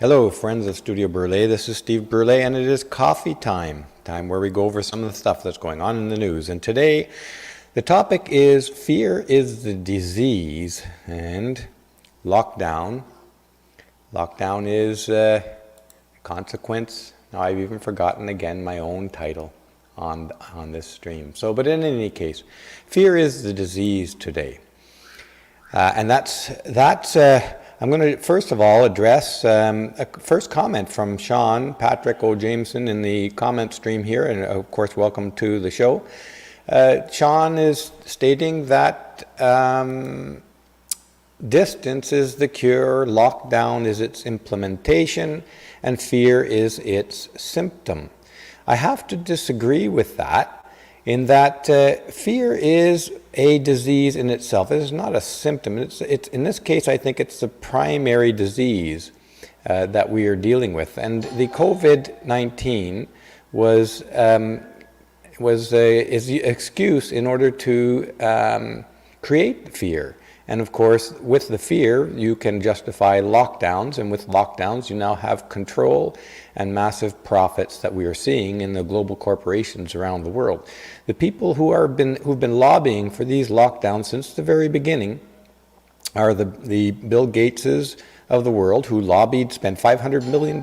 Hello, friends of Studio Burley. This is Steve Burley, and it is coffee time where we go over some of the stuff that's going on in the news. And today, the topic is fear is the disease and lockdown. Lockdown is a consequence. Now, I've even forgotten again my own title on this stream. But in any case, fear is the disease today. And I'm going to first of all address a first comment from Sean Patrick O. Jameson in the comment stream here, and of course welcome to the show. Sean is stating that distance is the cure, lockdown is its implementation, and fear is its symptom. I have to disagree with that, in that fear is a disease in itself. It is not a symptom. It's in this case, I think it's the primary disease that we are dealing with. And the COVID-19 is the excuse in order to create fear. And of course, with the fear, you can justify lockdowns, and with lockdowns, you now have control and massive profits that we are seeing in the global corporations around the world. The people who've been lobbying for these lockdowns since the very beginning are the Bill Gateses of the world, who spent $500 million.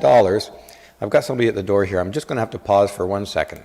I've got somebody at the door here. I'm just going to have to pause for 1 second.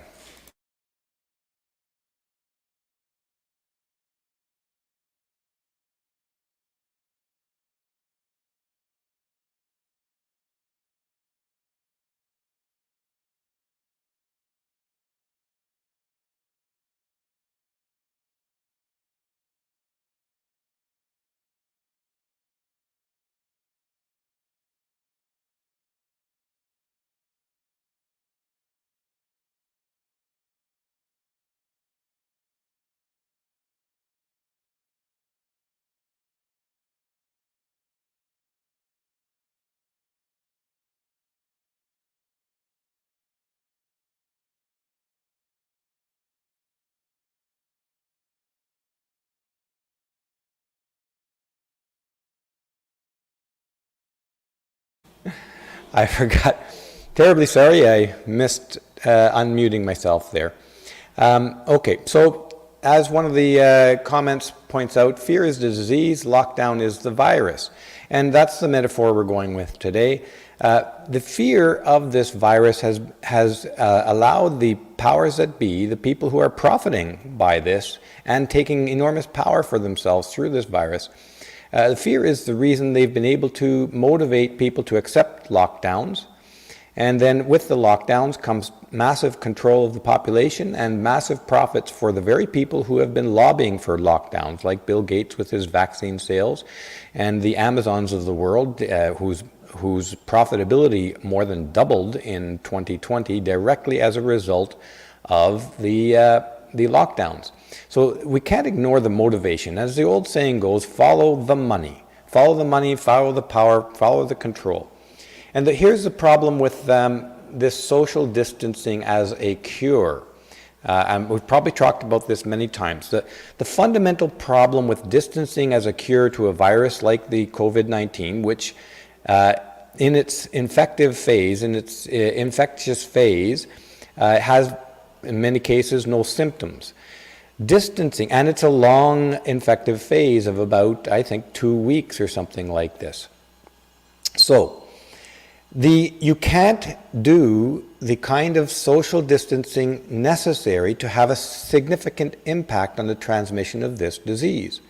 I forgot. Terribly sorry, I missed unmuting myself there. Okay, so as one of the comments points out, fear is the disease, lockdown is the virus. And that's the metaphor we're going with today. The fear of this virus has allowed the powers that be, the people who are profiting by this and taking enormous power for themselves through this virus, the fear is the reason they've been able to motivate people to accept lockdowns. And then with the lockdowns comes massive control of the population and massive profits for the very people who have been lobbying for lockdowns, like Bill Gates with his vaccine sales, and the Amazons of the world, whose profitability more than doubled in 2020 directly as a result of the lockdowns. So we can't ignore the motivation. As the old saying goes, follow the money. Follow the money, follow the power, follow the control. And here's the problem with this social distancing as a cure. And we've probably talked about this many times. The fundamental problem with distancing as a cure to a virus like the COVID-19, which in its infective phase, in its infectious phase, has in many cases no symptoms. Distancing, and it's a long infective phase of about, I think, 2 weeks or something like this. So, you can't do the kind of social distancing necessary to have a significant impact on the transmission of this disease.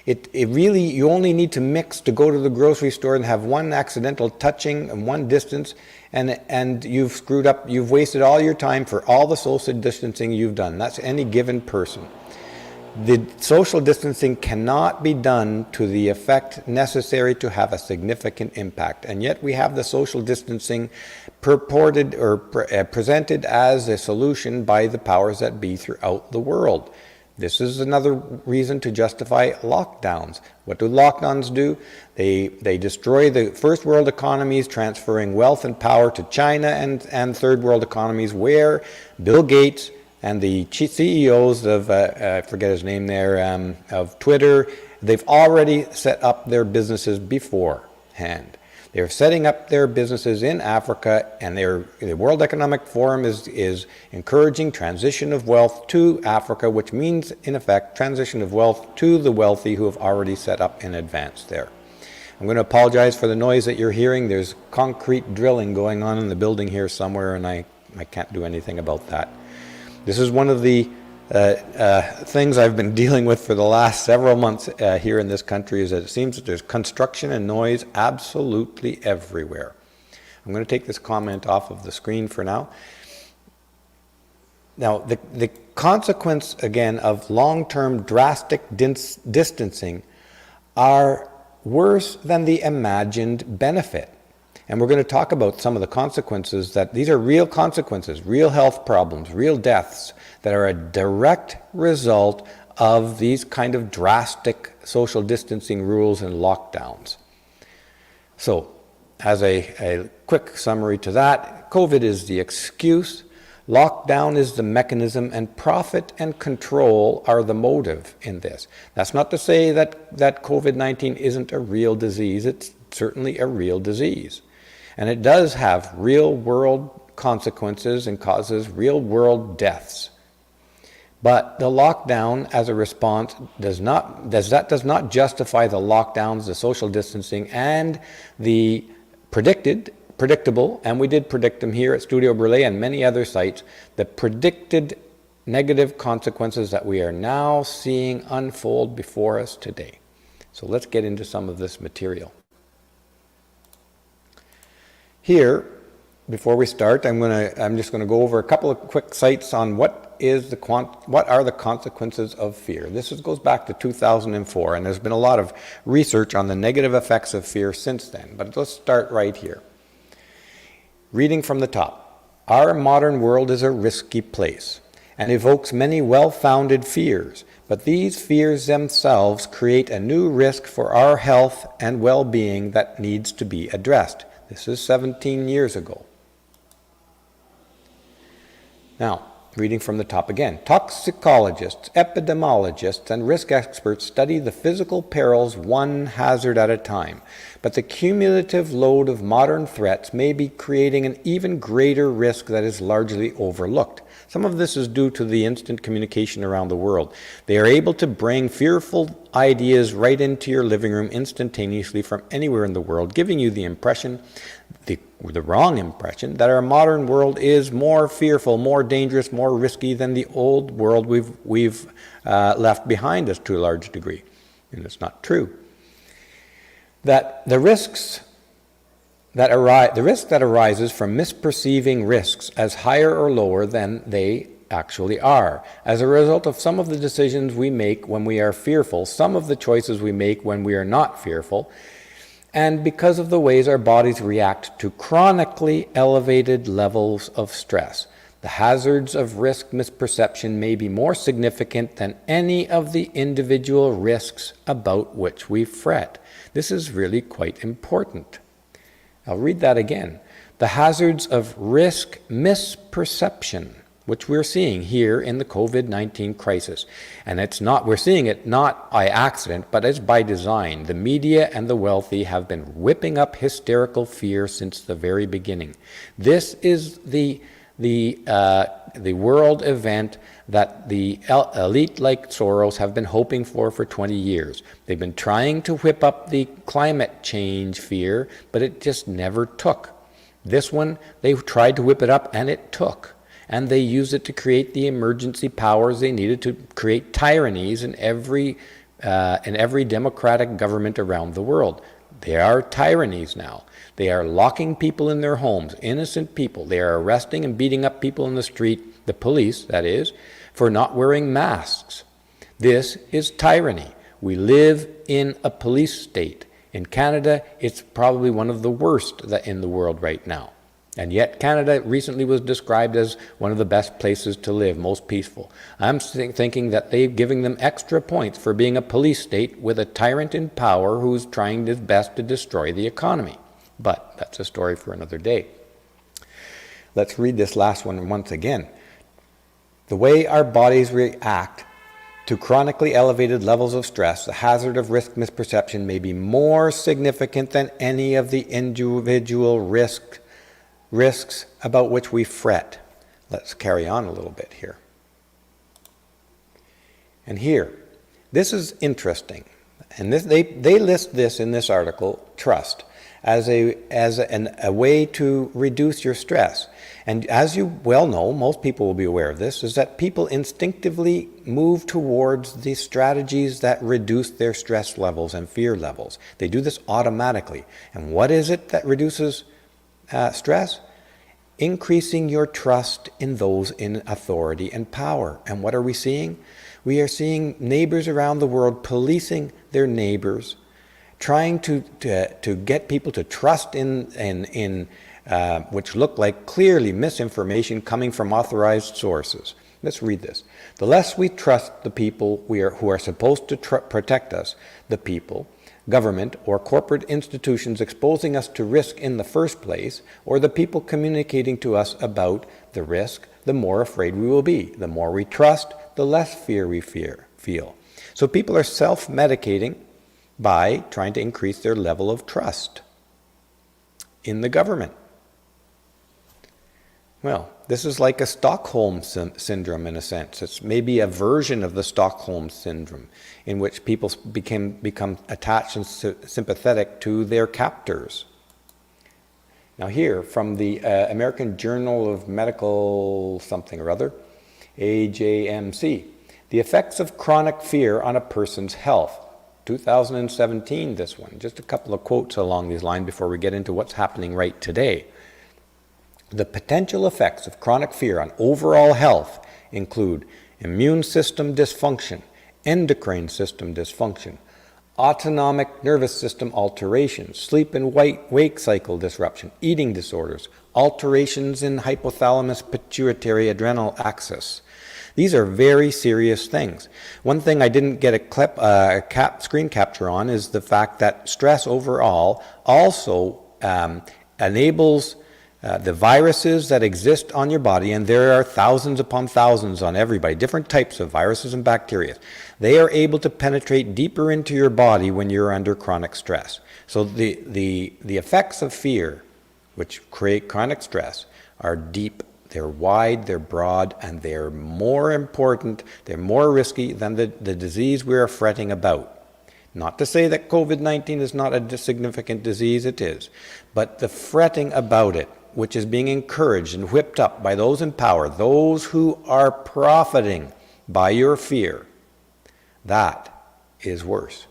It really, you only need to mix to go to the grocery store and have one accidental touching and one distance, and you've screwed up, you've wasted all your time for all the social distancing you've done. That's any given person. The social distancing cannot be done to the effect necessary to have a significant impact, and yet we have the social distancing purported or presented as a solution by the powers that be throughout the world. This is another reason to justify lockdowns. What do lockdowns do? They destroy the first world economies, transferring wealth and power to China and third world economies, where Bill Gates and the CEOs of, I forget his name there, of Twitter, they've already set up their businesses beforehand. They're setting up their businesses in Africa, and the World Economic Forum is encouraging transition of wealth to Africa, which means, in effect, transition of wealth to the wealthy who have already set up in advance there. I'm going to apologize for the noise that you're hearing. There's concrete drilling going on in the building here somewhere, and I can't do anything about that. This is one of the things I've been dealing with for the last several months here in this country, is that it seems that there's construction and noise absolutely everywhere. I'm going to take this comment off of the screen for now. Now, the consequence, again, of long-term drastic distancing are worse than the imagined benefit. And we're going to talk about some of the consequences, that these are real consequences, real health problems, real deaths that are a direct result of these kind of drastic social distancing rules and lockdowns. So, as a quick summary to that, COVID is the excuse, lockdown is the mechanism, and profit and control are the motive in this. That's not to say that COVID-19 isn't a real disease. It's certainly a real disease. And it does have real-world consequences and causes real-world deaths. But the lockdown as a response does not justify the lockdowns, the social distancing, and the predictable, and we did predict them here at Studio Burley and many other sites, the predicted negative consequences that we are now seeing unfold before us today. So let's get into some of this material. Here, before we start, I'm just going to go over a couple of quick sites on what are the consequences of fear. This goes back to 2004, and there's been a lot of research on the negative effects of fear since then. But let's start right here. Reading from the top. Our modern world is a risky place and evokes many well-founded fears, but these fears themselves create a new risk for our health and well-being that needs to be addressed. This is 17 years ago. Now, reading from the top again. Toxicologists, epidemiologists, and risk experts study the physical perils one hazard at a time, but the cumulative load of modern threats may be creating an even greater risk that is largely overlooked. Some of this is due to the instant communication around the world. They are able to bring fearful ideas right into your living room instantaneously from anywhere in the world, giving you the impression, the wrong impression, that our modern world is more fearful, more dangerous, more risky than the old world we've left behind us to a large degree. And it's not true. That the risk that arises from misperceiving risks as higher or lower than they actually are, as a result of some of the decisions we make when we are fearful, some of the choices we make when we are not fearful, and because of the ways our bodies react to chronically elevated levels of stress. The hazards of risk misperception may be more significant than any of the individual risks about which we fret. This is really quite important. I'll read that again. The hazards of risk misperception, which we're seeing here in the COVID-19 crisis. And we're seeing it not by accident, but as by design. The media and the wealthy have been whipping up hysterical fear since the very beginning. This is the world event that the elite like Soros have been hoping for 20 years. They've been trying to whip up the climate change fear, but it just never took. This one, they tried to whip it up and it took. And they used it to create the emergency powers they needed to create tyrannies in every democratic government around the world. They are tyrannies now. They are locking people in their homes, innocent people. They are arresting and beating up people in the street, the police, that is, for not wearing masks. This is tyranny. We live in a police state. In Canada, it's probably one of the worst in the world right now. And yet Canada recently was described as one of the best places to live, most peaceful. I'm thinking that they're giving them extra points for being a police state with a tyrant in power who's trying his best to destroy the economy. But that's a story for another day. Let's read this last one once again. The way our bodies react to chronically elevated levels of stress, the hazard of risk misperception may be more significant than any of the individual risks about which we fret. Let's carry on a little bit here. And here, this is interesting. And they list this in this article, trust, as a way to reduce your stress. And as you well know, most people will be aware of this, is that people instinctively move towards the strategies that reduce their stress levels and fear levels. They do this automatically. And what is it that reduces stress? Increasing your trust in those in authority and power. And what are we seeing? We are seeing neighbors around the world policing their neighbors, trying to get people to trust in which look like clearly misinformation coming from authorized sources. Let's read this. The less we trust the people who are supposed to protect us, the people, government, or corporate institutions exposing us to risk in the first place, or the people communicating to us about the risk, the more afraid we will be. The more we trust, the less fear we feel. So people are self-medicating by trying to increase their level of trust in the government. Well, this is like a Stockholm syndrome in a sense. It's maybe a version of the Stockholm syndrome in which people become attached and sympathetic to their captors. Now here, from the American Journal of Medical something or other, AJMC, the effects of chronic fear on a person's health. 2017, this one. Just a couple of quotes along these lines before we get into what's happening right today. The potential effects of chronic fear on overall health include immune system dysfunction, endocrine system dysfunction, autonomic nervous system alterations, sleep and wake cycle disruption, eating disorders, alterations in hypothalamus pituitary adrenal axis. These are very serious things. One thing I didn't get a screen capture on is the fact that stress overall also enables the viruses that exist on your body, and there are thousands upon thousands on everybody, different types of viruses and bacteria. They are able to penetrate deeper into your body when you're under chronic stress. So the effects of fear, which create chronic stress, are deep, they're wide, they're broad, and they're more important, they're more risky than the disease we're fretting about. Not to say that COVID-19 is not a significant disease, it is. But the fretting about it, which is being encouraged and whipped up by those in power, those who are profiting by your fear, that is worse.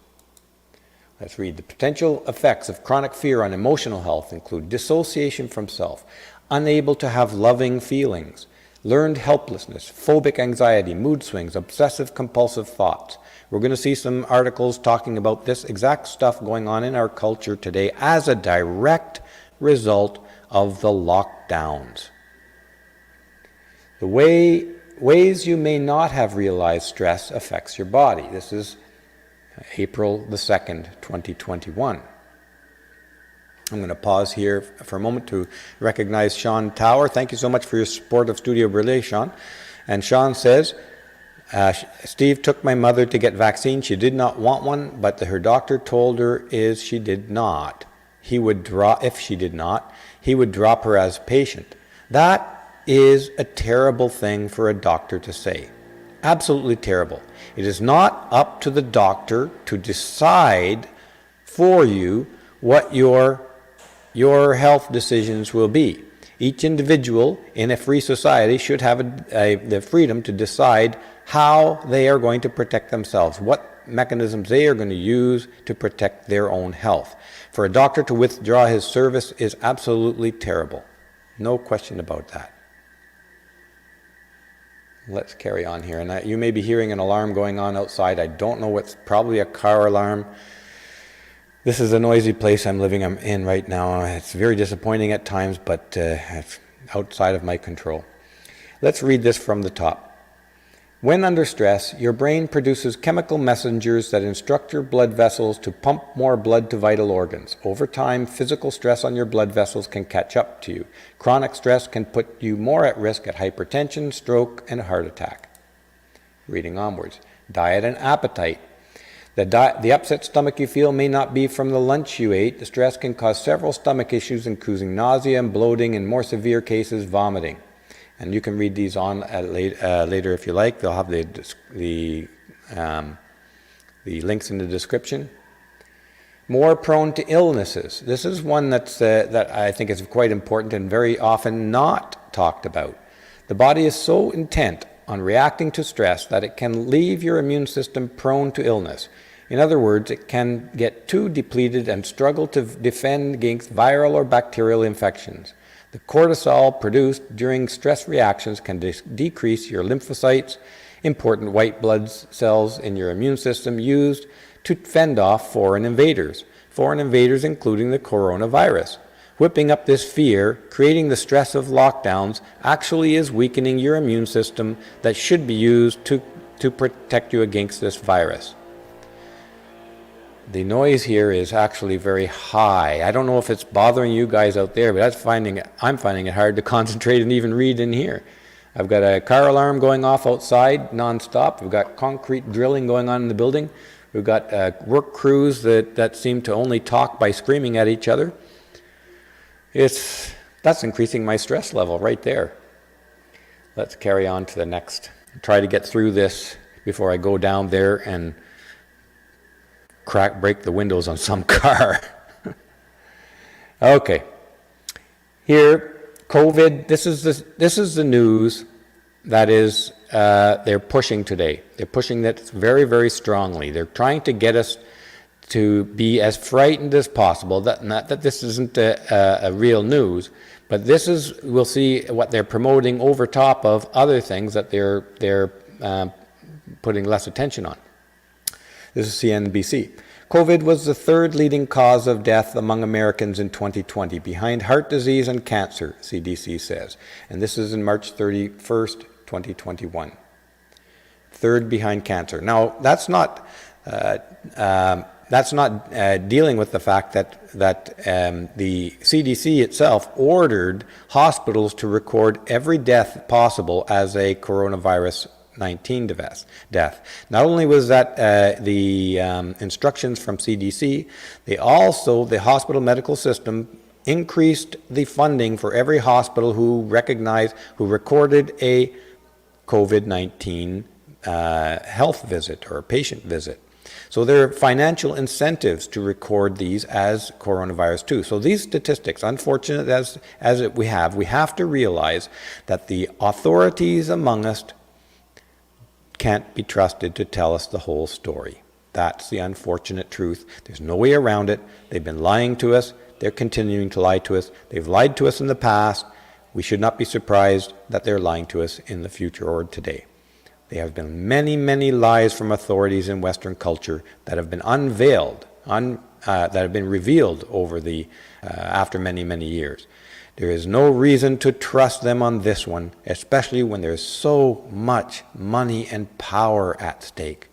Let's read. The potential effects of chronic fear on emotional health include dissociation from self, unable to have loving feelings, learned helplessness, phobic anxiety, mood swings, obsessive compulsive thoughts. We're going to see some articles talking about this exact stuff going on in our culture today as a direct result of the lockdowns. The ways you may not have realized stress affects your body. This is April the 2nd, 2021. I'm going to pause here for a moment to recognize Sean Tower. Thank you so much for your support of Studio Relay, Sean. And Sean says, Steve took my mother to get vaccine. She did not want one, but her doctor told her she did not. If she did not, he would drop her as a patient. That is a terrible thing for a doctor to say. Absolutely terrible. It is not up to the doctor to decide for you what your health decisions will be. Each individual in a free society should have the freedom to decide how they are going to protect themselves, what mechanisms they are going to use to protect their own health. For a doctor to withdraw his service is absolutely terrible. No question about that. Let's carry on here. And you may be hearing an alarm going on outside. I don't know what's probably a car alarm. This is a noisy place I'm in right now. It's very disappointing at times, but it's outside of my control. Let's read this from the top. When under stress, your brain produces chemical messengers that instruct your blood vessels to pump more blood to vital organs. Over time, physical stress on your blood vessels can catch up to you. Chronic stress can put you more at risk at hypertension, stroke, and heart attack. Reading onwards. Diet and appetite. The upset stomach you feel may not be from the lunch you ate. The stress can cause several stomach issues, including nausea and bloating, and more severe cases, vomiting. And you can read these on later if you like. They'll have the links in the description. More prone to illnesses. This is one that I think is quite important and very often not talked about. The body is so intent on reacting to stress that it can leave your immune system prone to illness. In other words, it can get too depleted and struggle to defend against viral or bacterial infections. The cortisol produced during stress reactions can decrease your lymphocytes, important white blood cells in your immune system used to fend off foreign invaders including the coronavirus. Whipping up this fear, creating the stress of lockdowns, actually is weakening your immune system that should be used to protect you against this virus. The noise here is actually very high. I don't know if it's bothering you guys out there, but I'm finding it hard to concentrate and even read in here. I've got a car alarm going off outside nonstop. We've got concrete drilling going on in the building. We've got work crews that seem to only talk by screaming at each other. That's increasing my stress level right there. Let's carry on to the next. Try to get through this before I go down there and break the windows on some car. Okay. Here, COVID, this is the news that is they're pushing today. They're pushing that very, very strongly. They're trying to get us to be as frightened as possible. Not that this isn't a real news, but we'll see what they're promoting over top of other things that they're putting less attention on. This is CNBC. COVID was the third leading cause of death among Americans in 2020, behind heart disease and cancer, CDC says. And this is in March 31st, 2021. Third behind cancer. Now, that's not dealing with the fact that the CDC itself ordered hospitals to record every death possible as a coronavirus 19 death. Not only was that the instructions from CDC, the hospital medical system increased the funding for every hospital who recorded a COVID-19 health visit or patient visit. So there are financial incentives to record these as coronavirus too. So these statistics, unfortunate as we have to realize that the authorities among us can't be trusted to tell us the whole story. That's the unfortunate truth. There's no way around it. They've been lying to us. They're continuing to lie to us. They've lied to us in the past. We should not be surprised that they're lying to us in the future or today. There have been many, many lies from authorities in Western culture that have been unveiled, that have been revealed over after many, many years. There is no reason to trust them on this one, especially when there's so much money and power at stake.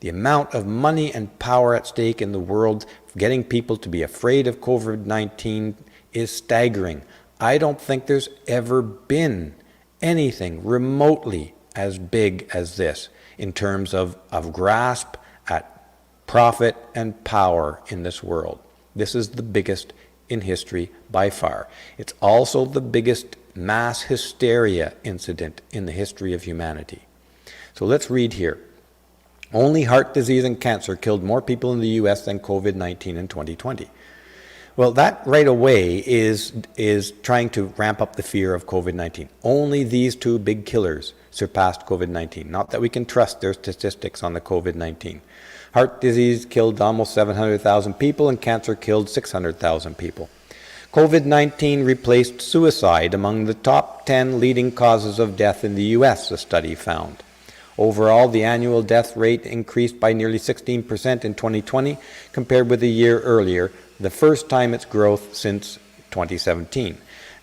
The amount of money and power at stake in the world, getting people to be afraid of COVID-19, is staggering. I don't think there's ever been anything remotely as big as this in terms of grasp at profit and power in this world. This is the biggest in history by far. It's also the biggest mass hysteria incident in the history of humanity. So let's read here. Only heart disease and cancer killed more people in the U.S. than COVID-19 in 2020. Well, that right away is trying to ramp up the fear of COVID-19. Only these two big killers surpassed COVID-19. Not that we can trust their statistics on the COVID-19. Heart disease killed almost 700,000 people and cancer killed 600,000 people. COVID-19 replaced suicide among the top 10 leading causes of death in the U.S., the study found. Overall, the annual death rate increased by nearly 16% in 2020 compared with a year earlier, the first time its growth since 2017.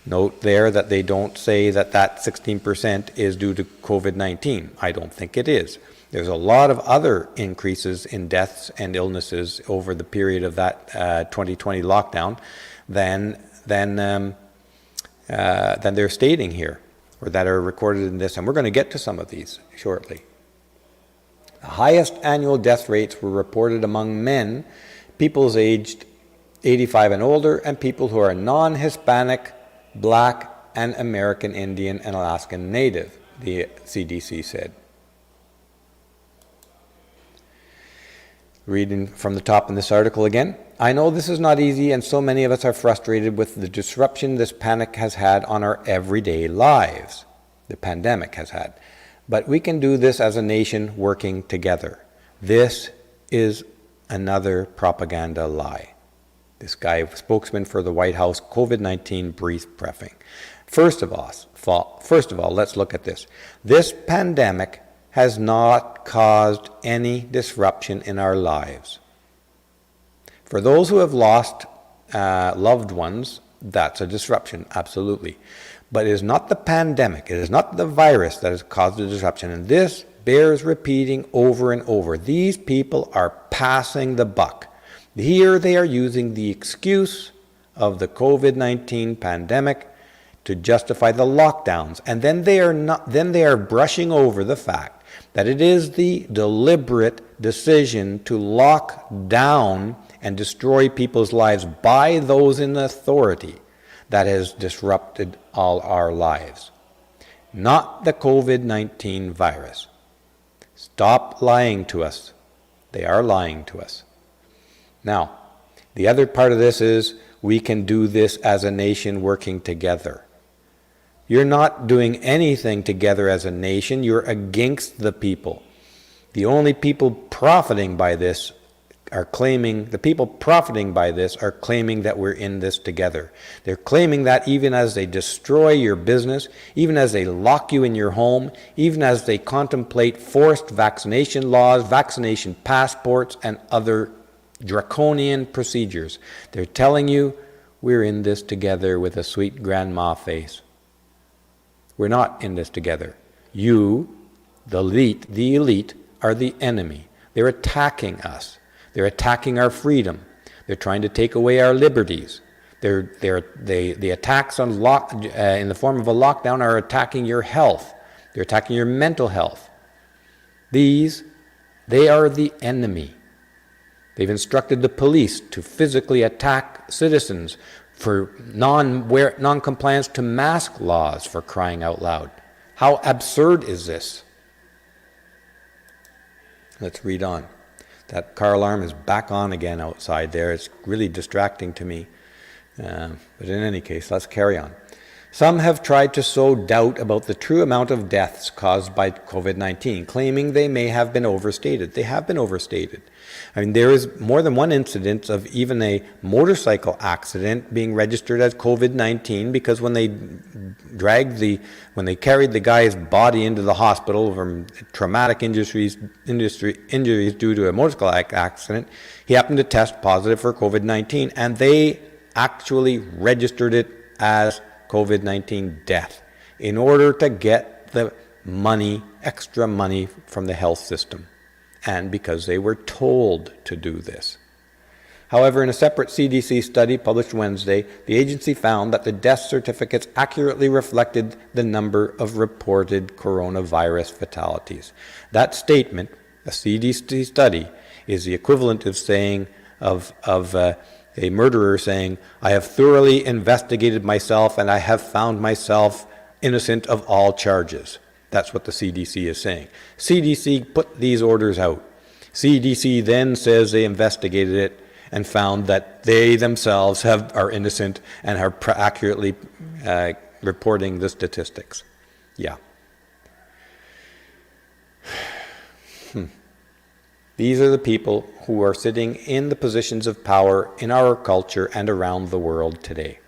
Note there that they don't say that 16% is due to COVID-19. I don't think it is. There's a lot of other increases in deaths and illnesses over the period of that 2020 lockdown than they're stating here, or that are recorded in this. And we're going to get to some of these shortly. The highest annual death rates were reported among men, people aged 85 and older, and people who are non-Hispanic, Black, and American Indian and Alaskan Native, the CDC said. Reading from the top in this article again. I know this is not easy, and so many of us are frustrated with the disruption this panic has had on our everyday lives. The pandemic has had. But we can do this as a nation working together. This is another propaganda lie. This guy, spokesman for the White House, COVID-19 briefing. First of all, let's look at this. This pandemic has not caused any disruption in our lives. For those who have lost loved ones, that's a disruption, absolutely. But it is not the pandemic, it is not the virus that has caused the disruption. And this bears repeating over and over. These people are passing the buck. Here they are using the excuse of the COVID-19 pandemic to justify the lockdowns. And then they are brushing over the fact that it is the deliberate decision to lock down and destroy people's lives by those in authority that has disrupted all our lives, not the COVID-19 virus. Stop lying to us. They are lying to us. Now, the other part of this is we can do this as a nation working together. You're not doing anything together as a nation. You're against the people. The only people profiting by this are claiming that we're in this together. They're claiming that even as they destroy your business, even as they lock you in your home, even as they contemplate forced vaccination laws, vaccination passports, and other draconian procedures. They're telling you we're in this together with a sweet grandma face. We're not in this together. You, the elite, are the enemy. They're attacking us. They're attacking our freedom. They're trying to take away our liberties. The attacks on in the form of a lockdown are attacking your health. They're attacking your mental health. They are the enemy. They've instructed the police to physically attack citizens for non-compliance to mask laws, for crying out loud. How absurd is this? Let's read on. That car alarm is back on again outside there. It's really distracting to me. But in any case, let's carry on. Some have tried to sow doubt about the true amount of deaths caused by COVID-19, claiming they may have been overstated. They have been overstated. I mean, there is more than one incident of even a motorcycle accident being registered as COVID-19 because when they carried the guy's body into the hospital from traumatic injuries due to a motorcycle accident, he happened to test positive for COVID-19, and they actually registered it as COVID-19 death in order to get the money, extra money from the health system, and because they were told to do this. However, in a separate CDC study published Wednesday, the agency found that the death certificates accurately reflected the number of reported coronavirus fatalities. That statement, a CDC study, is the equivalent of saying of a murderer saying, I have thoroughly investigated myself and I have found myself innocent of all charges. That's what the CDC is saying. CDC put these orders out. CDC then says they investigated it and found that they themselves are innocent and are accurately reporting the statistics. Yeah. These are the people who are sitting in the positions of power in our culture and around the world today.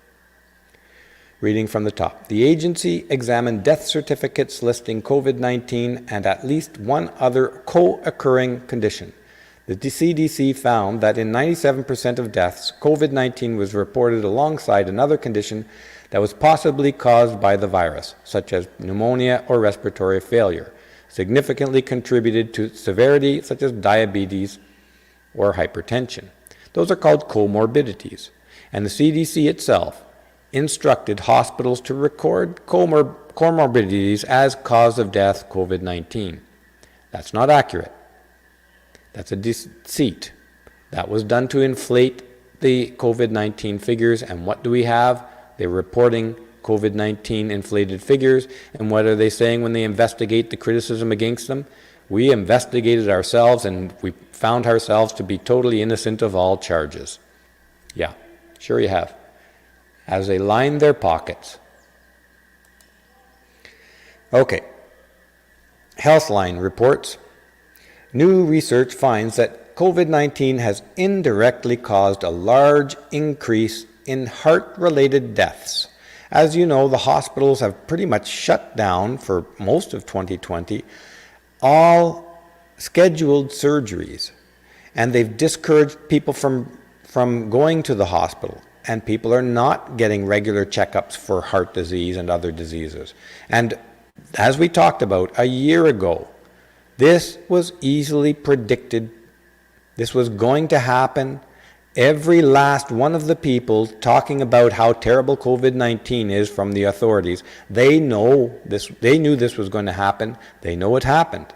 Reading from the top. The agency examined death certificates listing COVID-19 and at least one other co-occurring condition. The CDC found that in 97% of deaths, COVID-19 was reported alongside another condition that was possibly caused by the virus, such as pneumonia or respiratory failure, significantly contributed to severity such as diabetes or hypertension. Those are called comorbidities, and the CDC itself instructed hospitals to record comorbidities as cause of death COVID-19. That's not accurate. That's a deceit. That was done to inflate the COVID-19 figures, and what do we have? They're reporting COVID-19 inflated figures, and what are they saying when they investigate the criticism against them? We investigated ourselves and we found ourselves to be totally innocent of all charges. Yeah, sure you have. As they line their pockets. Okay. Healthline reports, new research finds that COVID-19 has indirectly caused a large increase in heart-related deaths. As you know, the hospitals have pretty much shut down for most of 2020 all scheduled surgeries, and they've discouraged people from going to the hospital, and people are not getting regular checkups for heart disease and other diseases. And as we talked about a year ago, this was easily predicted. This was going to happen. Every last one of the people talking about how terrible COVID-19 is from the authorities, they know this. They knew this was going to happen. They know it happened.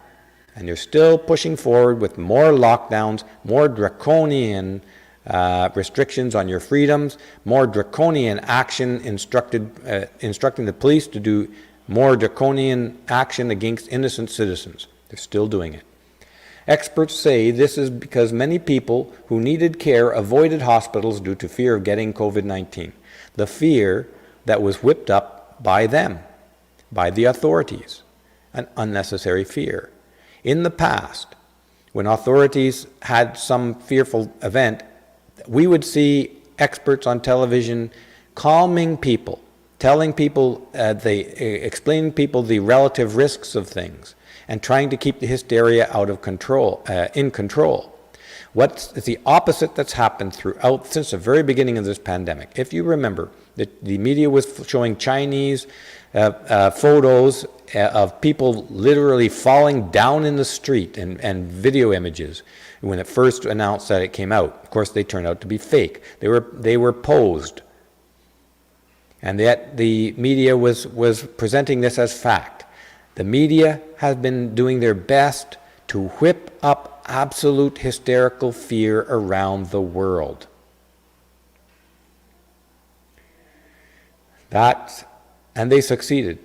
And they're still pushing forward with more lockdowns, more draconian restrictions on your freedoms, more draconian action, instructing the police to do more draconian action against innocent citizens. They're still doing it. Experts say this is because many people who needed care avoided hospitals due to fear of getting COVID-19. The fear that was whipped up by them, by the authorities, an unnecessary fear. In the past, when authorities had some fearful event, we would see experts on television calming people, telling people, explaining people the relative risks of things, and trying to keep the hysteria out of control, in control. What's the opposite that's happened throughout since the very beginning of this pandemic? If you remember, the media was showing Chinese photos of people literally falling down in the street and video images when it first announced that it came out. Of course, they turned out to be fake. They were posed. And yet the media was presenting this as fact. The media has been doing their best to whip up absolute hysterical fear around the world. And they succeeded.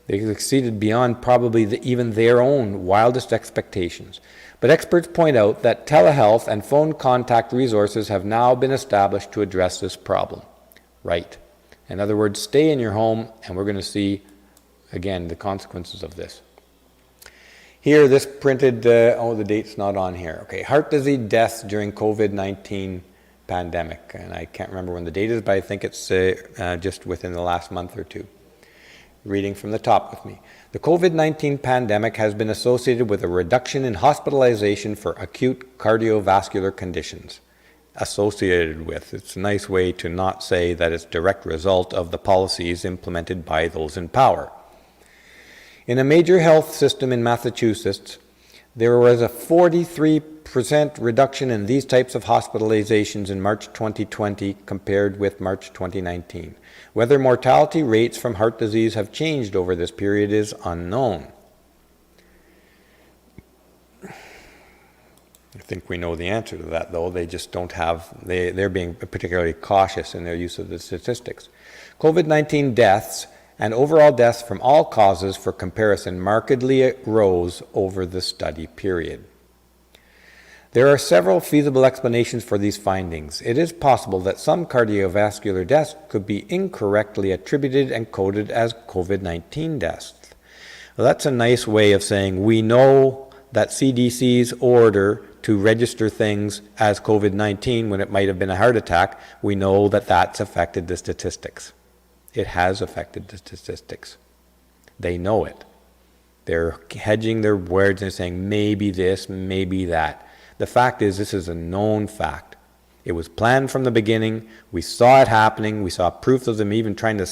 They succeeded beyond probably even their own wildest expectations. But experts point out that telehealth and phone contact resources have now been established to address this problem. Right. In other words, stay in your home, and we're going to see, again, the consequences of this. Here, this printed, the date's not on here. Okay, heart disease deaths during COVID-19 pandemic. And I can't remember when the date is, but I think it's just within the last month or two. Reading from the top with me. The COVID-19 pandemic has been associated with a reduction in hospitalization for acute cardiovascular conditions. Associated with. It's a nice way to not say that it's a direct result of the policies implemented by those in power. In a major health system in Massachusetts, there was a 43% reduction in these types of hospitalizations in March 2020 compared with March 2019. Whether mortality rates from heart disease have changed over this period is unknown. I think we know the answer to that, though. They just don't have, they're being particularly cautious in their use of the statistics. COVID-19 deaths and overall deaths from all causes for comparison markedly rose over the study period. There are several feasible explanations for these findings. It is possible that some cardiovascular deaths could be incorrectly attributed and coded as COVID-19 deaths. Well, that's a nice way of saying we know that CDC's order to register things as COVID-19 when it might have been a heart attack, we know that that's affected the statistics. It has affected the statistics. They know it. They're hedging their words and saying maybe this, maybe that. The fact is, this is a known fact. It was planned from the beginning. We saw it happening. We saw proof of them even trying to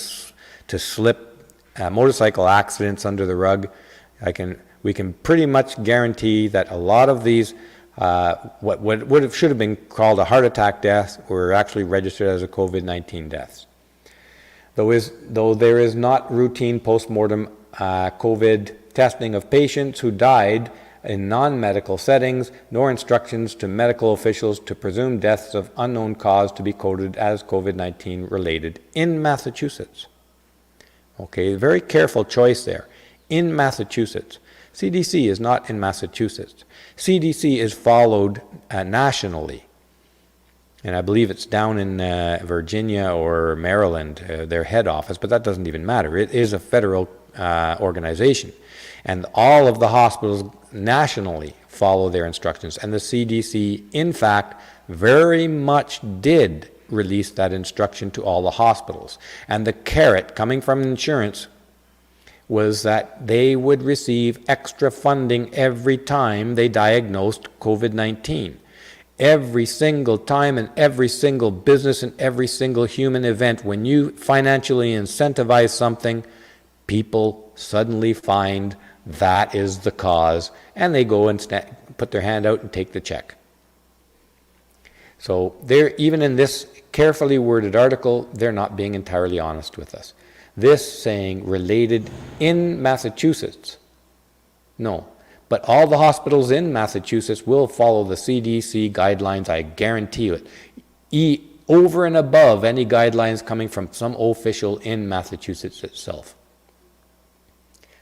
slip motorcycle accidents under the rug. We can pretty much guarantee that a lot of these, what should have been called a heart attack death, were actually registered as a COVID-19 deaths. Though there is not routine post-mortem COVID testing of patients who died in non-medical settings, nor instructions to medical officials to presume deaths of unknown cause to be coded as COVID-19 related in Massachusetts. Okay, very careful choice there. In Massachusetts. CDC is not in Massachusetts. CDC is followed nationally. And I believe it's down in Virginia or Maryland, their head office, but that doesn't even matter. It is a federal organization. And all of the hospitals nationally follow their instructions. And the CDC, in fact, very much did release that instruction to all the hospitals. And the carrot coming from insurance was that they would receive extra funding every time they diagnosed COVID-19. Every single time and every single business and every single human event, when you financially incentivize something, people suddenly find that is the cause, and they go and put their hand out and take the check. So they're, even in this carefully worded article, they're not being entirely honest with us. This saying related in Massachusetts, no. But all the hospitals in Massachusetts will follow the CDC guidelines, I guarantee it, over and above any guidelines coming from some official in Massachusetts itself.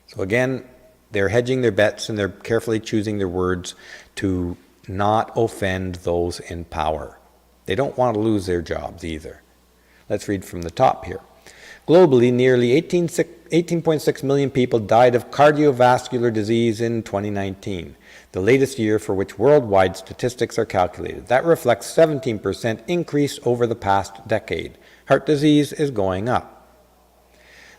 So again, they're hedging their bets and they're carefully choosing their words to not offend those in power. They don't want to lose their jobs either. Let's read from the top here. Globally, nearly 18.6 million people died of cardiovascular disease in 2019, the latest year for which worldwide statistics are calculated. That reflects 17% increase over the past decade. Heart disease is going up.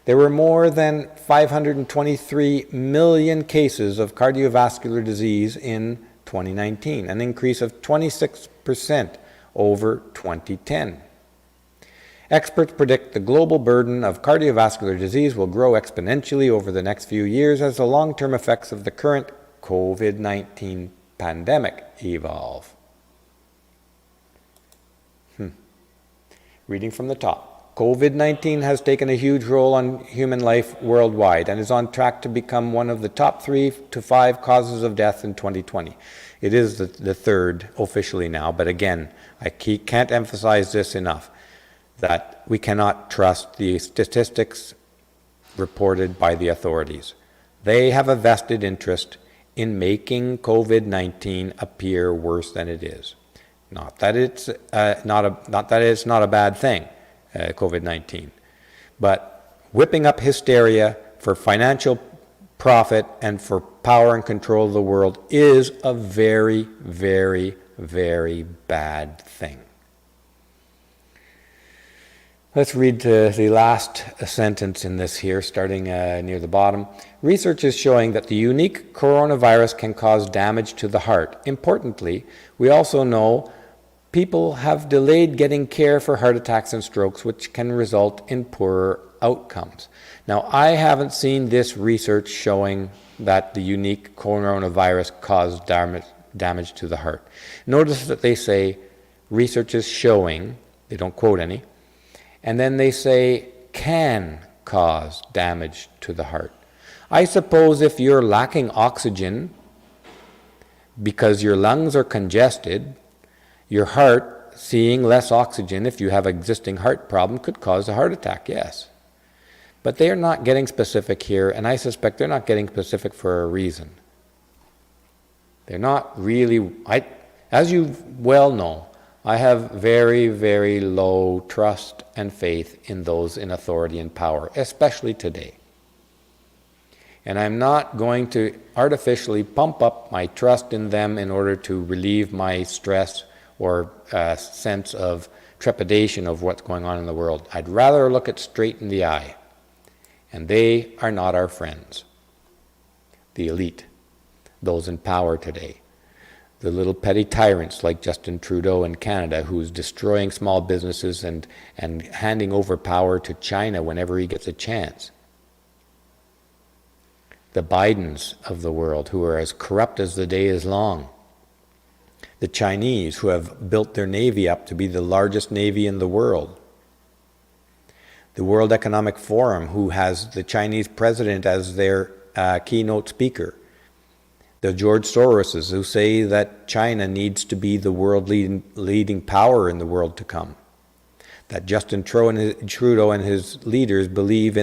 There were more than 523 million cases of cardiovascular disease in 2019, an increase of 26% over 2010. Experts predict the global burden of cardiovascular disease will grow exponentially over the next few years as the long-term effects of the current COVID-19 pandemic evolve. Reading from the top. COVID-19 has taken a huge role on human life worldwide and is on track to become one of the top 3 to 5 causes of death in 2020. It is the third officially now, but again, I can't emphasize this enough, that we cannot trust the statistics reported by the authorities. They have a vested interest in making COVID-19 appear worse than it is. Not that it's not a bad thing, COVID-19, but whipping up hysteria for financial profit and for power and control of the world is a very, very, very bad thing. Let's read the last sentence in this here, starting near the bottom. Research is showing that the unique coronavirus can cause damage to the heart. Importantly, we also know people have delayed getting care for heart attacks and strokes, which can result in poorer outcomes. Now, I haven't seen this research showing that the unique coronavirus caused damage to the heart. Notice that they say research is showing, they don't quote any, and then they say can cause damage to the heart. I suppose if you're lacking oxygen because your lungs are congested, your heart, seeing less oxygen, if you have an existing heart problem, could cause a heart attack, yes. But they are not getting specific here, and I suspect they're not getting specific for a reason. They're not really, as you well know, I have very, very low trust and faith in those in authority and power, especially today. And I'm not going to artificially pump up my trust in them in order to relieve my stress or sense of trepidation of what's going on in the world. I'd rather look it straight in the eye. And they are not our friends. The elite, those in power today. The little petty tyrants like Justin Trudeau in Canada, who's destroying small businesses and handing over power to China whenever he gets a chance. The Bidens of the world, who are as corrupt as the day is long. The Chinese, who have built their navy up to be the largest navy in the world. The World Economic Forum, who has the Chinese president as their keynote speaker. The George Soroses who say that China needs to be the world leading power in the world to come. That Justin Trudeau and his leaders believe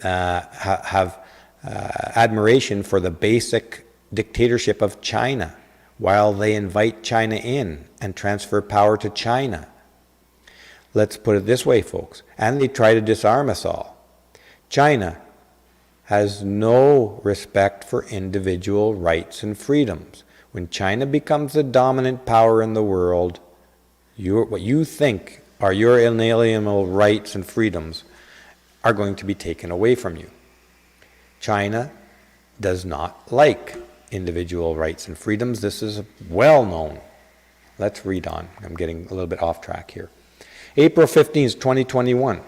have admiration for the basic dictatorship of China, while they invite China in and transfer power to China. Let's put it this way, folks. And they try to disarm us all. China has no respect for individual rights and freedoms. When China becomes the dominant power in the world, what you think are your inalienable rights and freedoms are going to be taken away from you. China does not like individual rights and freedoms. This is well known. Let's read on. I'm getting a little bit off track here. April 15th, 2021.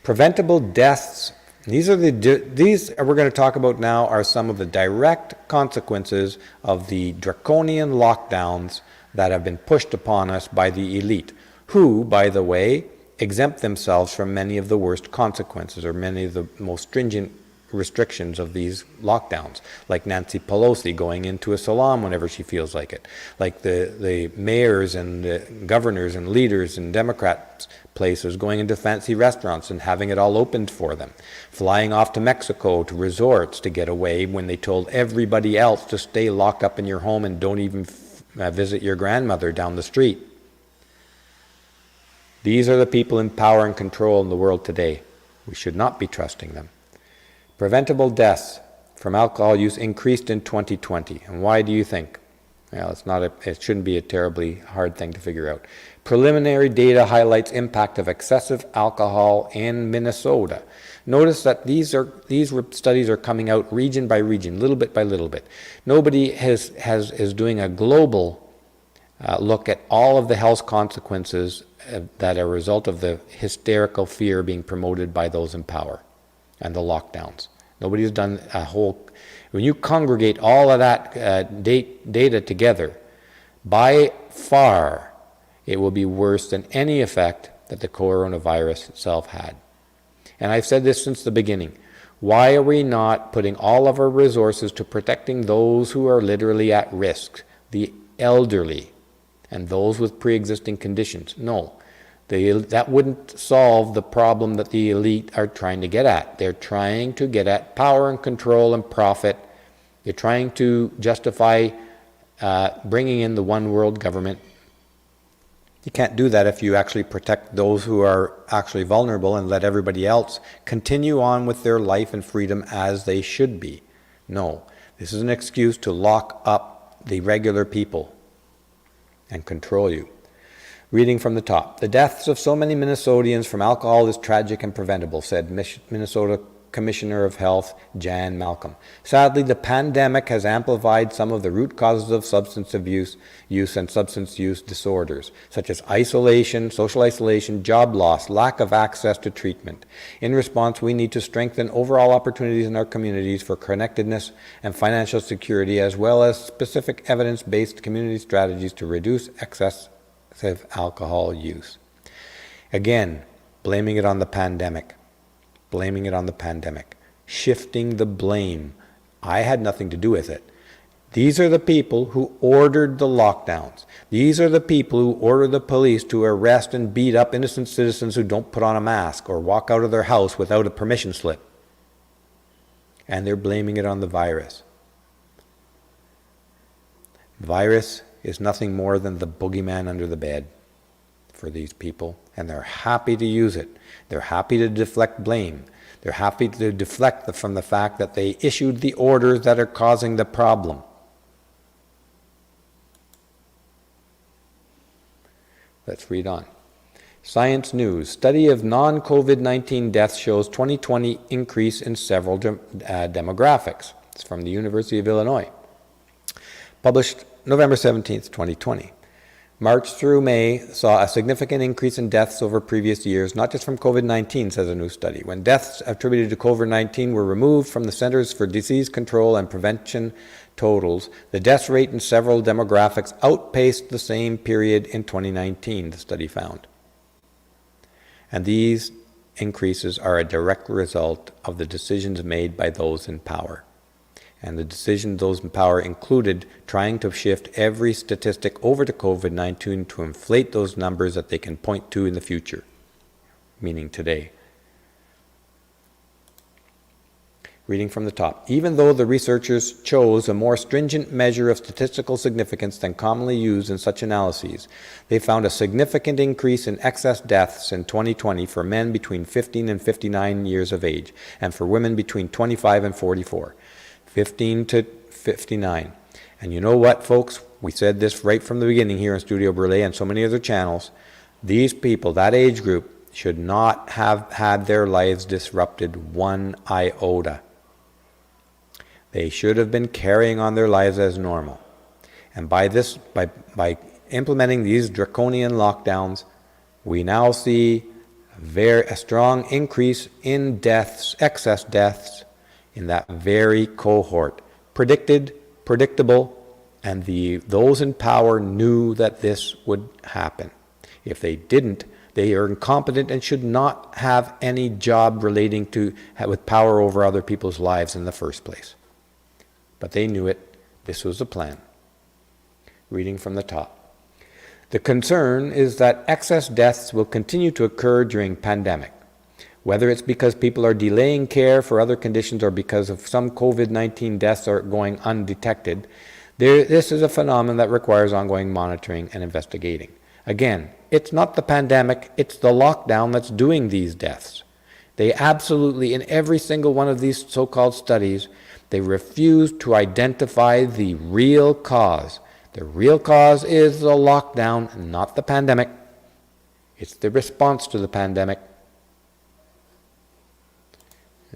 Preventable deaths. These we're going to talk about now are some of the direct consequences of the draconian lockdowns that have been pushed upon us by the elite, who, by the way, exempt themselves from many of the worst consequences or many of the most stringent restrictions of these lockdowns, like Nancy Pelosi going into a salon whenever she feels like it, like the mayors and the governors and leaders in Democrats' places going into fancy restaurants and having it all opened for them, flying off to Mexico to resorts to get away when they told everybody else to stay locked up in your home and don't even visit your grandmother down the street. These are the people in power and control in the world today. We should not be trusting them. Preventable deaths from alcohol use increased in 2020. And why do you think? Well, it shouldn't be a terribly hard thing to figure out. Preliminary data highlights impact of excessive alcohol in Minnesota. Notice that these studies are coming out region by region, little bit by little bit. Nobody is doing a global look at all of the health consequences that are a result of the hysterical fear being promoted by those in power and the lockdowns. Nobody's done a whole. When you congregate all of that data together, by far it will be worse than any effect that the coronavirus itself had. And I've said this since the beginning. Why are we not putting all of our resources to protecting those who are literally at risk, the elderly, and those with pre-existing conditions? No. That wouldn't solve the problem that the elite are trying to get at. They're trying to get at power and control and profit. They're trying to justify bringing in the one world government. You can't do that if you actually protect those who are actually vulnerable and let everybody else continue on with their life and freedom as they should be. No, this is an excuse to lock up the regular people and control you. Reading from the top. The deaths of so many Minnesotans from alcohol is tragic and preventable, said Minnesota Commissioner of Health Jan Malcolm. Sadly, the pandemic has amplified some of the root causes of substance abuse and substance use disorders, such as isolation, social isolation, job loss, lack of access to treatment. In response, we need to strengthen overall opportunities in our communities for connectedness and financial security, as well as specific evidence-based community strategies to reduce excessive alcohol use. Again, blaming it on the pandemic. Blaming it on the pandemic. Shifting the blame. I had nothing to do with it. These are the people who ordered the lockdowns. These are the people who ordered the police to arrest and beat up innocent citizens who don't put on a mask or walk out of their house without a permission slip. And they're blaming it on the virus. The virus is nothing more than the boogeyman under the bed for these people, and they're happy to use it. They're happy to deflect blame. They're happy to deflect from the fact that they issued the orders that are causing the problem. Let's read on. Science News. Study of non-COVID-19 deaths shows 2020 increase in several demographics. It's from the University of Illinois. Published November 17th, 2020. March through May saw a significant increase in deaths over previous years, not just from COVID-19, says a new study. When deaths attributed to COVID-19 were removed from the Centers for Disease Control and Prevention totals, the death rate in several demographics outpaced the same period in 2019, the study found. And these increases are a direct result of the decisions made by those in power. And the decisions those in power included trying to shift every statistic over to COVID-19 to inflate those numbers that they can point to in the future, meaning today. Reading from the top. Even though the researchers chose a more stringent measure of statistical significance than commonly used in such analyses, they found a significant increase in excess deaths in 2020 for men between 15 and 59 years of age, and for women between 25 and 44. 15 to 59. And you know what, folks? We said this right from the beginning here in Studio Burley and so many other channels. These people, that age group, should not have had their lives disrupted one iota. They should have been carrying on their lives as normal. And by implementing these draconian lockdowns, we now see a strong increase in deaths, excess deaths, in that very cohort. Predicted, predictable, and those in power knew that this would happen. If they didn't, they are incompetent and should not have any job relating to with power over other people's lives in the first place. But they knew it. This was the plan. Reading from the top. The concern is that excess deaths will continue to occur during pandemic. Whether it's because people are delaying care for other conditions or because of some COVID-19 deaths are going undetected, this is a phenomenon that requires ongoing monitoring and investigating. Again, it's not the pandemic, it's the lockdown that's doing these deaths. They absolutely, in every single one of these so-called studies, they refuse to identify the real cause. The real cause is the lockdown, not the pandemic. It's the response to the pandemic.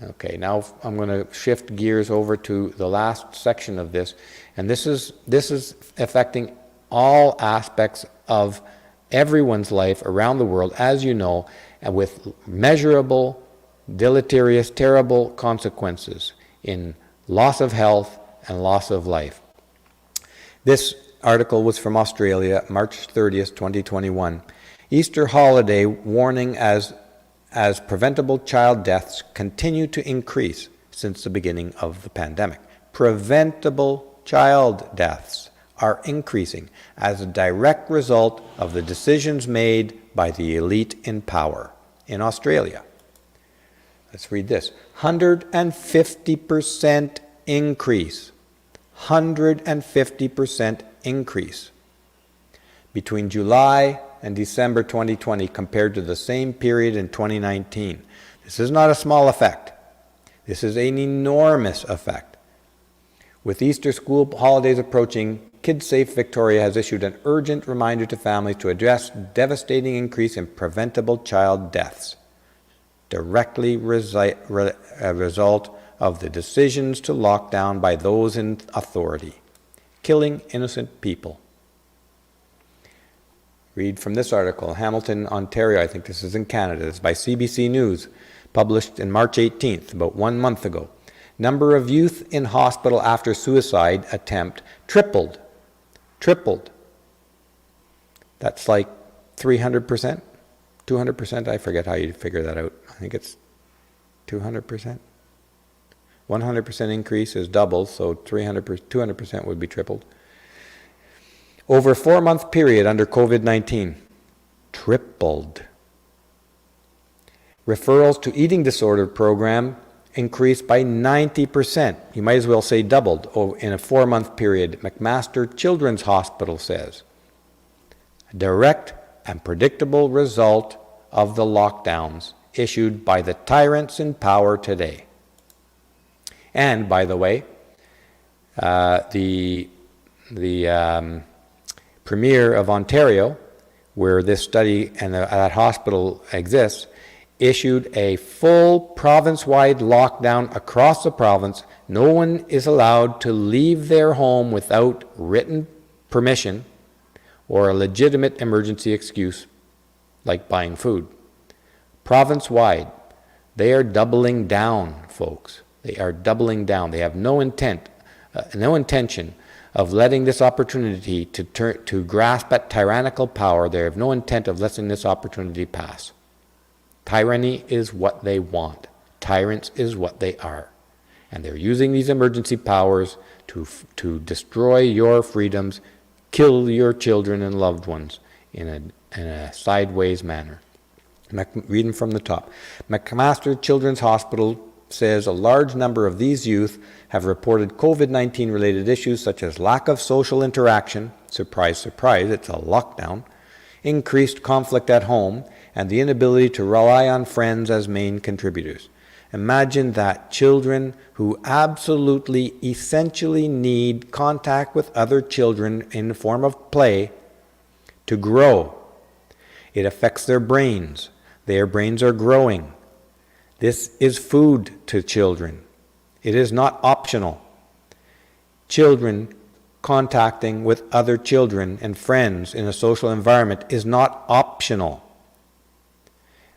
Okay, now I'm going to shift gears over to the last section of this, and this is affecting all aspects of everyone's life around the world, as you know, and with measurable, deleterious, terrible consequences in loss of health and loss of life. This article was from Australia, March 30th, 2021. Easter holiday warning as preventable child deaths continue to increase since the beginning of the pandemic. Preventable child deaths are increasing as a direct result of the decisions made by the elite in power in Australia. Let's read this. 150% increase. 150% increase between July and December 2020 compared to the same period in 2019. This is not a small effect. This is an enormous effect. With Easter school holidays approaching, KidSafe Victoria has issued an urgent reminder to families to address devastating increase in preventable child deaths, directly a result of the decisions to lock down by those in authority, killing innocent people. Read from this article, Hamilton, Ontario, I think this is in Canada. It's by CBC News, published in March 18th, about 1 month ago. Number of youth in hospital after suicide attempt tripled. Tripled. That's like 300%, 200%, I forget how you figure that out. I think it's 200%. 100% increase is double, so 200% would be tripled. Over a 4-month period under COVID-19, tripled. Referrals to eating disorder program increased by 90%. You might as well say doubled in a 4-month period, McMaster Children's Hospital says. A direct and predictable result of the lockdowns issued by the tyrants in power today. And, by the way, the Premier of Ontario, where this study and that hospital exists, issued a full province-wide lockdown across the province. No one is allowed to leave their home without written permission or a legitimate emergency excuse, like buying food. Province-wide. They are doubling down, folks. They are doubling down. They have no intention of letting this opportunity to grasp at tyrannical power. They have no intent of letting this opportunity pass. Tyranny is what they want. Tyrants is what they are. And they're using these emergency powers to destroy your freedoms, kill your children and loved ones in a sideways manner. Reading from the top. McMaster Children's Hospital says a large number of these youth have reported COVID-19 related issues such as lack of social interaction, surprise, surprise, it's a lockdown, increased conflict at home, and the inability to rely on friends as main contributors. Imagine that, children who absolutely, essentially need contact with other children in the form of play to grow. It affects their brains. Their brains are growing. This is food to children. It is not optional. Children contacting with other children and friends in a social environment is not optional.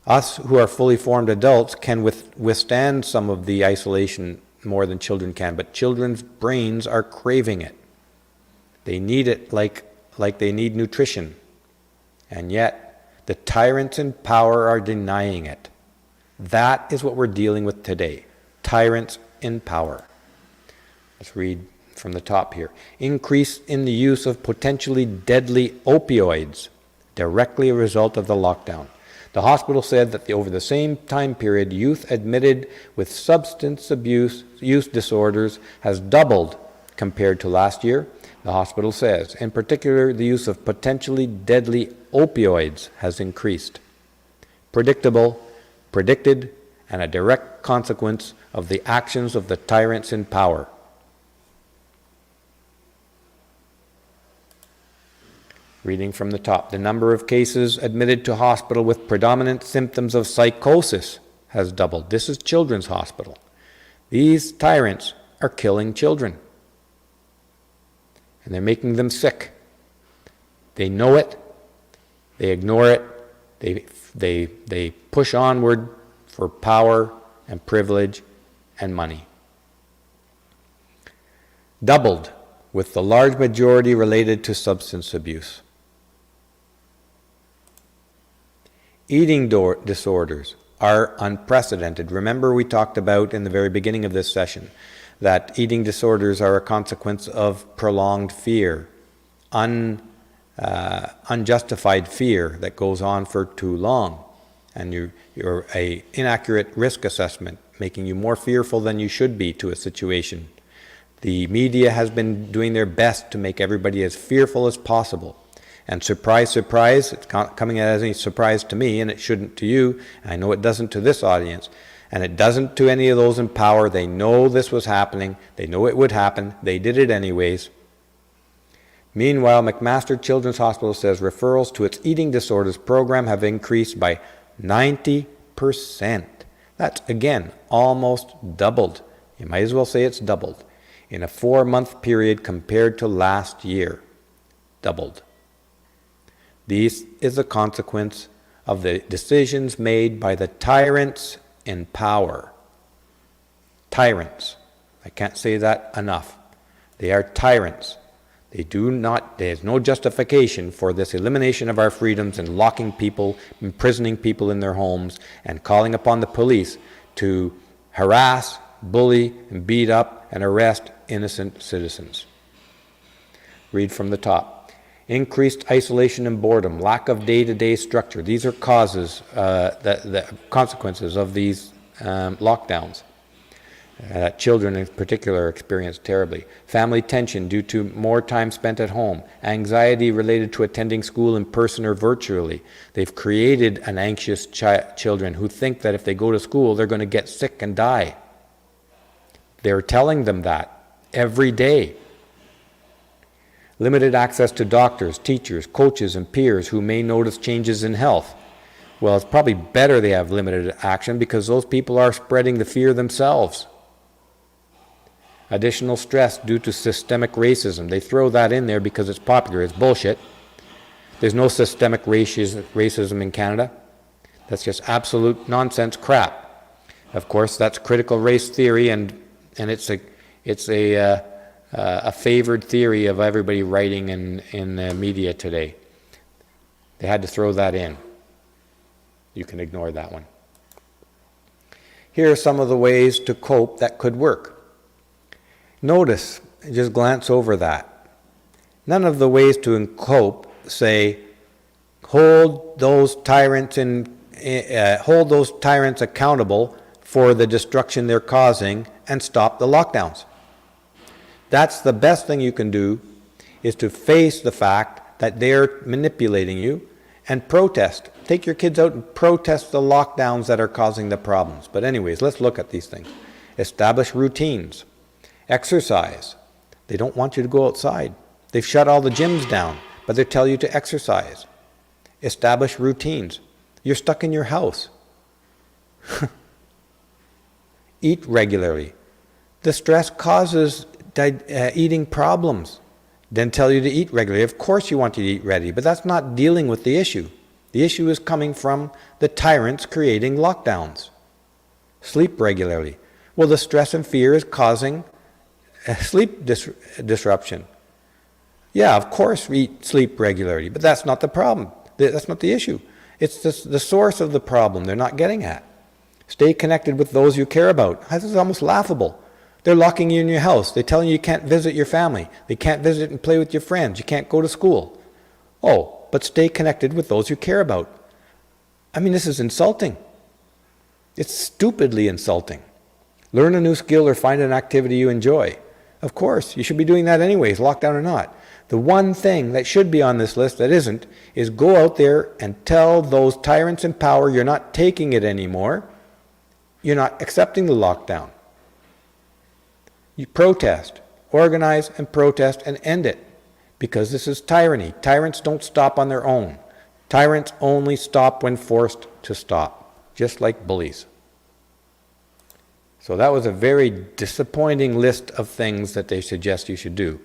Us who are fully formed adults can withstand some of the isolation more than children can, but children's brains are craving it. They need it like they need nutrition. And yet, the tyrants in power are denying it. That is what we're dealing with today. Tyrants in power. Let's read from the top here. Increase in the use of potentially deadly opioids, directly a result of the lockdown. The hospital said that over the same time period, youth admitted with substance abuse use disorders has doubled compared to last year. The hospital says, in particular, the use of potentially deadly opioids has increased. Predictable, predicted, and a direct consequence of the actions of the tyrants in power. Reading from the top, the number of cases admitted to hospital with predominant symptoms of psychosis has doubled. This is Children's Hospital. These tyrants are killing children. And they're making them sick. They know it. They ignore it. They push onward for power and privilege and money. Doubled, with the large majority related to substance abuse. Eating disorders are unprecedented. Remember, we talked about in the very beginning of this session that eating disorders are a consequence of prolonged fear, unjustified fear that goes on for too long, and you're an inaccurate risk assessment, making you more fearful than you should be to a situation. The media has been doing their best to make everybody as fearful as possible. And surprise, surprise, it's not coming as any surprise to me, and it shouldn't to you. I know it doesn't to this audience. And it doesn't to any of those in power. They know this was happening. They know it would happen. They did it anyways. Meanwhile, McMaster Children's Hospital says referrals to its eating disorders program have increased by 90%. That's, again, almost doubled. You might as well say it's doubled. In a 4-month period compared to last year. Doubled. This is a consequence of the decisions made by the tyrants in power. Tyrants. I can't say that enough. They are tyrants. There's no justification for this elimination of our freedoms and locking people, imprisoning people in their homes, and calling upon the police to harass, bully, and beat up and arrest innocent citizens. Read from the top. Increased isolation and boredom, lack of day-to-day structure. These are causes, the consequences of these lockdowns. Children in particular experience terribly. Family tension due to more time spent at home. Anxiety related to attending school in person or virtually. They've created an anxious children who think that if they go to school, they're going to get sick and die. They're telling them that every day. Limited access to doctors, teachers, coaches, and peers who may notice changes in health. Well, it's probably better they have limited action because those people are spreading the fear themselves. Additional stress due to systemic racism. They throw that in there because it's popular. It's bullshit. There's no systemic racism in Canada. That's just absolute nonsense crap. Of course, that's critical race theory, and it's a favored theory of everybody writing in the media today. They had to throw that in. You can ignore that one. Here are some of the ways to cope that could work. Notice, just glance over that. None of the ways to cope say, hold those tyrants accountable for the destruction they're causing and stop the lockdowns. That's the best thing you can do, is to face the fact that they're manipulating you and protest. Take your kids out and protest the lockdowns that are causing the problems. But anyways, let's look at these things. Establish routines. Exercise. They don't want you to go outside. They've shut all the gyms down, but they tell you to exercise. Establish routines. You're stuck in your house. Eat regularly. The stress causes eating problems. Then tell you to eat regularly. Of course you want to eat ready, but that's not dealing with the issue. The issue is coming from the tyrants creating lockdowns. Sleep regularly. Well, the stress and fear is causing sleep disruption. Yeah, of course sleep regularly, but that's not the problem. That's not the issue. It's the source of the problem they're not getting at. Stay connected with those you care about. This is almost laughable. They're locking you in your house. They're telling you can't visit your family. They can't visit and play with your friends. You can't go to school. Oh, but stay connected with those you care about. I mean, this is insulting. It's stupidly insulting. Learn a new skill or find an activity you enjoy. Of course, you should be doing that anyways, lockdown or not. The one thing that should be on this list that isn't is go out there and tell those tyrants in power you're not taking it anymore. You're not accepting the lockdown. You protest, organize and protest and end it, because this is tyranny. Tyrants don't stop on their own. Tyrants only stop when forced to stop, just like bullies. So that was a very disappointing list of things that they suggest you should do.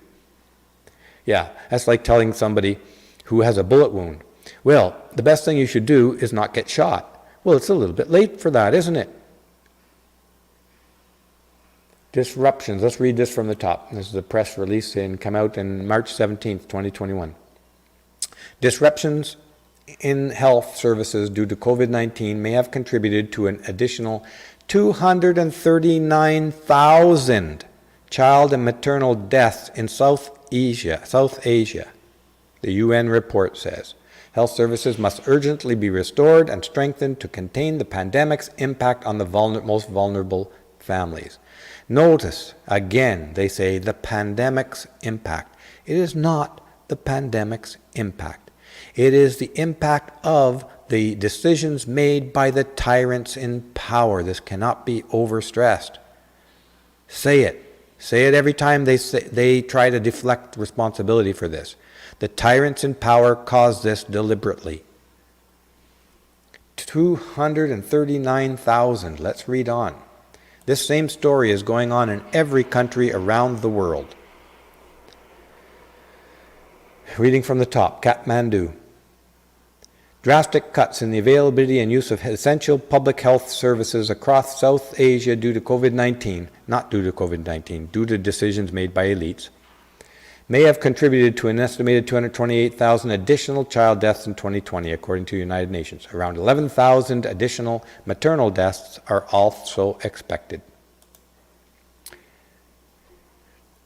Yeah, that's like telling somebody who has a bullet wound, well, the best thing you should do is not get shot. Well, it's a little bit late for that, isn't it? Disruptions. Let's read this from the top. This is a press release come out in March 17th, 2021. Disruptions in health services due to COVID-19 may have contributed to an additional 239,000 child and maternal deaths in South Asia, the UN report says. Health services must urgently be restored and strengthened to contain the pandemic's impact on the most vulnerable families. Notice, again, they say the pandemic's impact. It is not the pandemic's impact. It is the impact of the decisions made by the tyrants in power. This cannot be overstressed. Say it. Say it every time they try to deflect responsibility for this. The tyrants in power caused this deliberately. 239,000. Let's read on. This same story is going on in every country around the world. Reading from the top, Kathmandu. Drastic cuts in the availability and use of essential public health services across South Asia due to COVID-19, not due to COVID-19, due to decisions made by elites, may have contributed to an estimated 228,000 additional child deaths in 2020, according to the United Nations. Around 11,000 additional maternal deaths are also expected.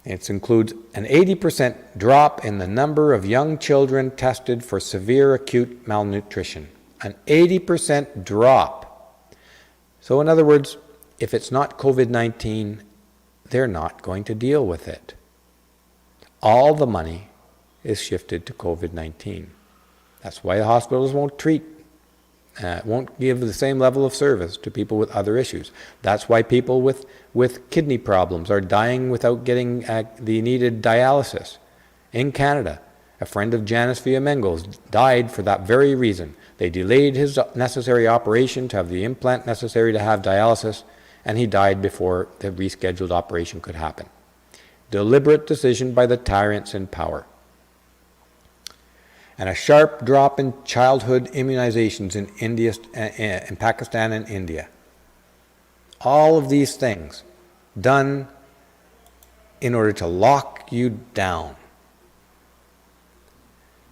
It includes an 80% drop in the number of young children tested for severe acute malnutrition. An 80% drop. So in other words, if it's not COVID-19, they're not going to deal with it. All the money is shifted to COVID-19. That's why the hospitals won't won't give the same level of service to people with other issues. That's why people with kidney problems are dying without getting the needed dialysis. In Canada, a friend of Janice Villamengo's died for that very reason. They delayed his necessary operation to have the implant necessary to have dialysis, and he died before the rescheduled operation could happen. Deliberate decision by the tyrants in power. And a sharp drop in childhood immunizations in Pakistan and India. All of these things done in order to lock you down.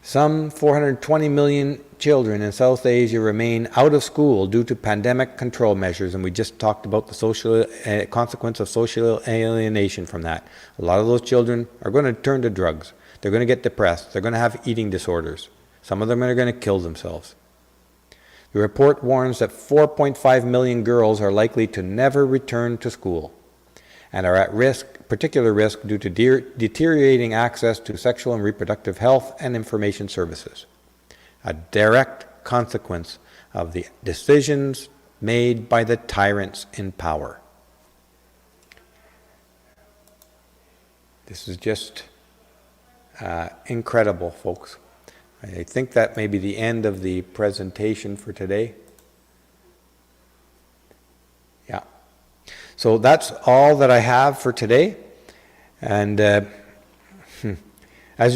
Some 420 million children in South Asia remain out of school due to pandemic control measures, and we just talked about the social consequence of social alienation from that. A lot of those children are going to turn to drugs. They're going to get depressed. They're going to have eating disorders. Some of them are going to kill themselves. The report warns that 4.5 million girls are likely to never return to school and are at risk, particular risk, due to deteriorating access to sexual and reproductive health and information services. A direct consequence of the decisions made by the tyrants in power. This is just incredible, folks. I think that may be the end of the presentation for today. Yeah. So that's all that I have for today. And as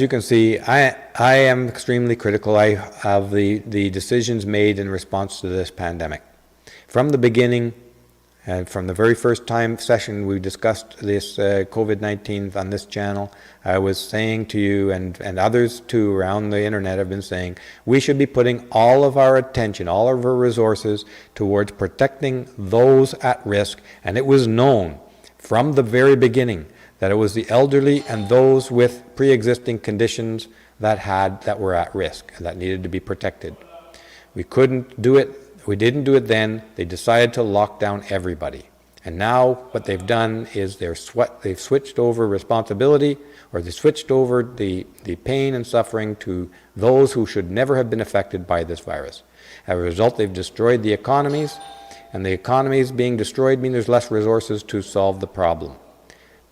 you can see, I am extremely critical of the decisions made in response to this pandemic. From the beginning, and from the very first session we discussed this COVID-19 on this channel, I was saying to you, and others too around the internet have been saying, we should be putting all of our attention, all of our resources towards protecting those at risk. And it was known from the very beginning that it was the elderly and those with pre-existing conditions that were at risk and that needed to be protected. We couldn't do it. We didn't do it then. They decided to lock down everybody. And now what they've done is they've switched over responsibility, or they switched over the pain and suffering to those who should never have been affected by this virus. As a result, they've destroyed the economies, and the economies being destroyed mean there's less resources to solve the problem.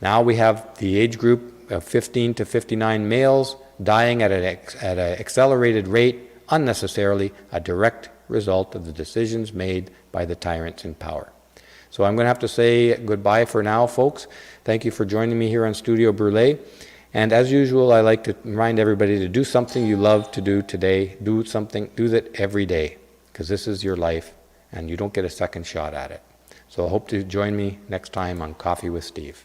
Now we have the age group of 15 to 59 males dying at an accelerated rate, unnecessarily, a direct result of the decisions made by the tyrants in power. So I'm going to have to say goodbye for now, folks. Thank you for joining me here on Studio Brûlé. And as usual, I like to remind everybody to do something you love to do today. Do that every day, because this is your life and you don't get a second shot at it. So I hope to join me next time on Coffee with Steve.